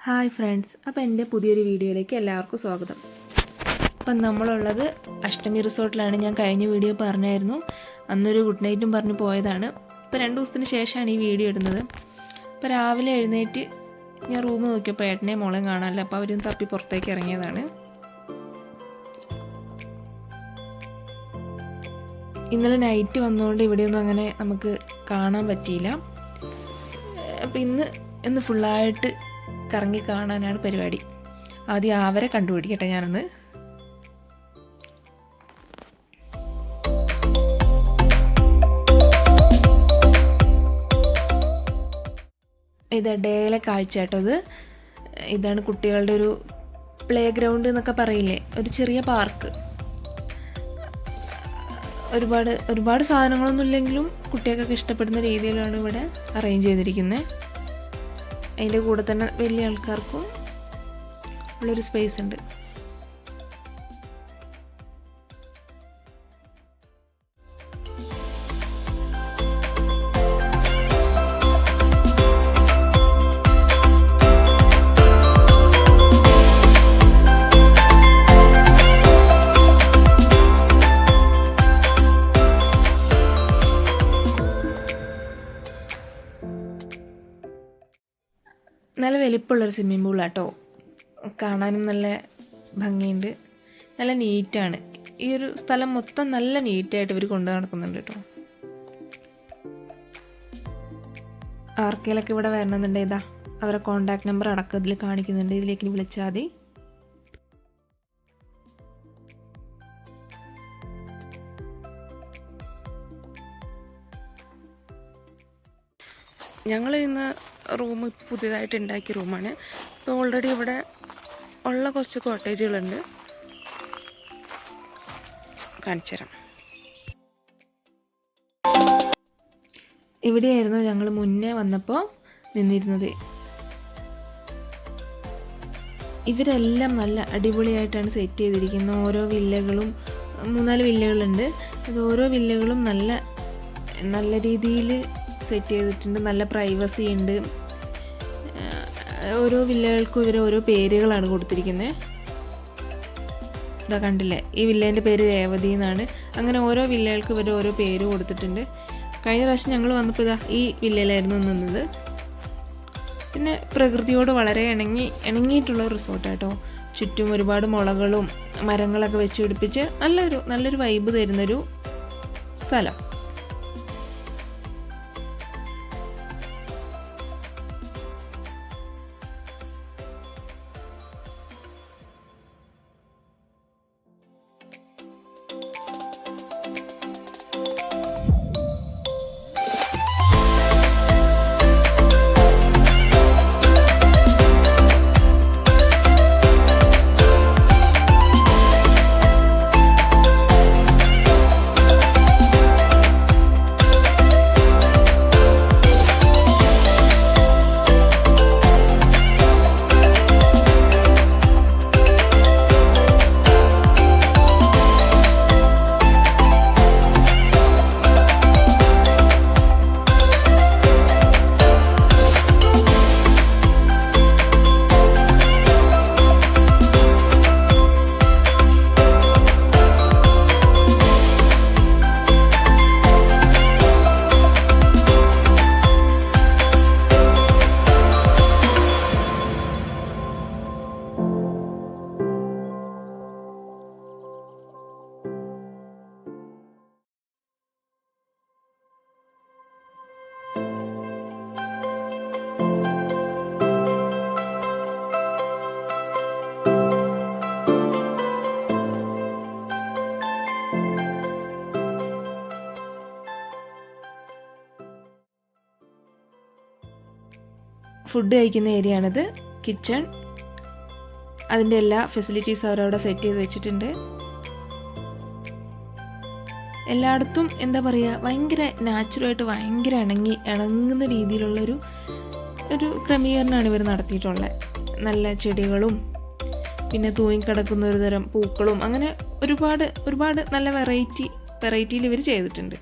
Hi friends, അപ്പോൾ എൻ്റെ പുതിയൊരു വീഡിയോയിലേക്ക് എല്ലാവർക്കും സ്വാഗതം. അപ്പം നമ്മളുള്ളത് അഷ്ടമി റിസോർട്ടിലാണ്. ഞാൻ കഴിഞ്ഞ വീഡിയോ പറഞ്ഞായിരുന്നു, അന്നൊരു ഗുഡ് നൈറ്റും പറഞ്ഞ് പോയതാണ്. ഇപ്പോൾ 2 ദിവസത്തിന് ശേഷമാണ് ഈ വീഡിയോ ഇടുന്നത്. അപ്പോൾ രാവിലെ എഴുന്നേറ്റ് ഞാൻ റൂം നോക്കിയപ്പോൾ ഏട്ടനെയും മോളെയും കാണാമല്ലോ, അപ്പോൾ അവരും തപ്പി പുറത്തേക്ക് ഇറങ്ങിയതാണ്. ഇന്നലെ നൈറ്റ് വന്നുകൊണ്ട് ഇവിടെയൊന്നും അങ്ങനെ നമുക്ക് കാണാൻ പറ്റിയില്ല. അപ്പോൾ ഇന്ന് ഫുള്ളായിട്ട് കറങ്ങി കാണാനാണ് പരിപാടി. ആദ്യം ആവരെ കണ്ടുപിടിക്കട്ടെ ഞാനൊന്ന്. ഇത് ഡേയിലെ കാഴ്ച കേട്ടോ. ഇതാണ് കുട്ടികളുടെ ഒരു പ്ലേ ഗ്രൗണ്ട് എന്നൊക്കെ പറയില്ലേ, ഒരു ചെറിയ പാർക്ക്. ഒരുപാട് സാധനങ്ങളൊന്നും ഇല്ലെങ്കിലും കുട്ടികൾക്കൊക്കെ ഇഷ്ടപ്പെടുന്ന രീതിയിലാണ് ഇവിടെ അറേഞ്ച് ചെയ്തിരിക്കുന്നത്. അതിൻ്റെ കൂടെ തന്നെ വലിയ ആൾക്കാർക്കും ഉള്ളൊരു സ്പേസ് ഉണ്ട്. നല്ല വലിപ്പമുള്ളൊരു സ്വിമ്മിംഗ് പൂളാട്ടോ. കാണാനും നല്ല ഭംഗിയുണ്ട്, നല്ല നീറ്റാണ്. ഈ ഒരു സ്ഥലം മൊത്തം നല്ല നീറ്റായിട്ട് ഇവർ കൊണ്ടു നടക്കുന്നുണ്ട് കേട്ടോ. ആർക്കെങ്കിലൊക്കെ ഇവിടെ വരണമെന്നുണ്ടെങ്കിൽ ഇതാ അവരെ കോൺടാക്ട് നമ്പർ അടക്കം ഇതിൽ കാണിക്കുന്നുണ്ട്, ഇതിലേക്ക് വിളിച്ചാൽ മതി. ഞങ്ങൾ ഇന്ന് റൂം പുതിയതായിട്ട് ഉണ്ടാക്കിയ റൂമാണ്. ഇപ്പോൾ ഓൾറെഡി ഇവിടെ ഉള്ള കുറച്ച് കോട്ടേജുകളുണ്ട്, കാണിച്ചു തരാം. ഇവിടെയായിരുന്നു ഞങ്ങൾ മുന്നേ വന്നപ്പോൾ നിന്നിരുന്നത്. ഇവരെല്ലാം നല്ല അടിപൊളിയായിട്ടാണ് സെറ്റ് ചെയ്തിരിക്കുന്നത്. ഓരോ വില്ലകളും 3-4 വില്ലകളുണ്ട്. അത് ഓരോ വില്ലകളും നല്ല രീതിയിൽ സെറ്റ് ചെയ്തിട്ടുണ്ട്. നല്ല പ്രൈവസി ഉണ്ട്. ഓരോ വില്ലകൾക്കും ഇവർ ഓരോ പേരുകളാണ് കൊടുത്തിരിക്കുന്നത്. ഇതാ കണ്ടില്ലേ, ഈ വില്ലേൻ്റെ പേര് രേവതി എന്നാണ്. അങ്ങനെ ഓരോ വില്ലകൾക്ക് ഇവർ ഓരോ പേര് കൊടുത്തിട്ടുണ്ട്. കഴിഞ്ഞ പ്രാവശ്യം ഞങ്ങൾ വന്നപ്പോൾ ഇതാ ഈ വില്ലയിലായിരുന്നു നിന്നത്. പിന്നെ പ്രകൃതിയോട് വളരെ ഇണങ്ങിയിട്ടുള്ള റിസോർട്ടാട്ടോ. ചുറ്റും ഒരുപാട് മുളകളും മരങ്ങളൊക്കെ വെച്ച് പിടിപ്പിച്ച് നല്ലൊരു വൈബ് തരുന്നൊരു സ്ഥലം. ഫുഡ് കഴിക്കുന്ന ഏരിയ ആണിത്, കിച്ചൺ. അതിൻ്റെ എല്ലാ ഫെസിലിറ്റീസും അവരവിടെ സെറ്റ് ചെയ്ത് വെച്ചിട്ടുണ്ട്. എല്ലായിടത്തും എന്താ പറയുക, ഭയങ്കര നാച്ചുറലായിട്ട് ഭയങ്കര ഇണങ്ങുന്ന രീതിയിലുള്ളൊരു ക്രമീകരണമാണ് ഇവർ നടത്തിയിട്ടുള്ളത്. നല്ല ചെടികളും പിന്നെ തൂങ്ങിക്കിടക്കുന്ന ഒരു തരം പൂക്കളും, അങ്ങനെ ഒരുപാട് നല്ല വെറൈറ്റിയിൽ ഇവർ ചെയ്തിട്ടുണ്ട്.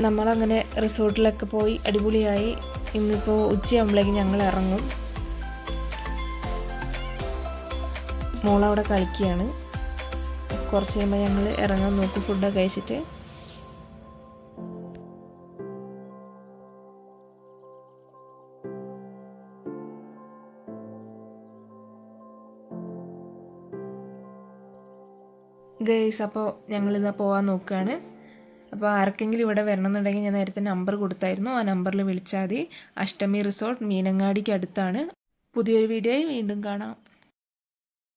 നമ്മളങ്ങനെ റിസോർട്ടിലൊക്കെ പോയി അടിപൊളിയായി. ഇന്നിപ്പോൾ ഉച്ചയാകുമ്പോഴേക്കും ഞങ്ങൾ ഇറങ്ങും. മോളവിടെ കളിക്കുകയാണ്. കുറച്ച് കഴിയുമ്പോൾ ഞങ്ങൾ ഇറങ്ങാൻ നോക്കും ഫുഡൊക്കെ കഴിച്ചിട്ട്. ഗൈസ്, അപ്പോൾ ഞങ്ങളിതാ പോകാൻ നോക്കുകയാണ്. അപ്പോൾ ആർക്കെങ്കിലും ഇവിടെ വരണമെന്നുണ്ടെങ്കിൽ ഞാൻ നേരത്തെ നമ്പർ കൊടുത്തായിരുന്നു. ആ നമ്പറിൽ വിളിച്ചാൽ മതി. അഷ്ടമി റിസോർട്ട് മീനങ്ങാടിക്ക് അടുത്താണ്. പുതിയൊരു വീഡിയോയിൽ വീണ്ടും കാണാം.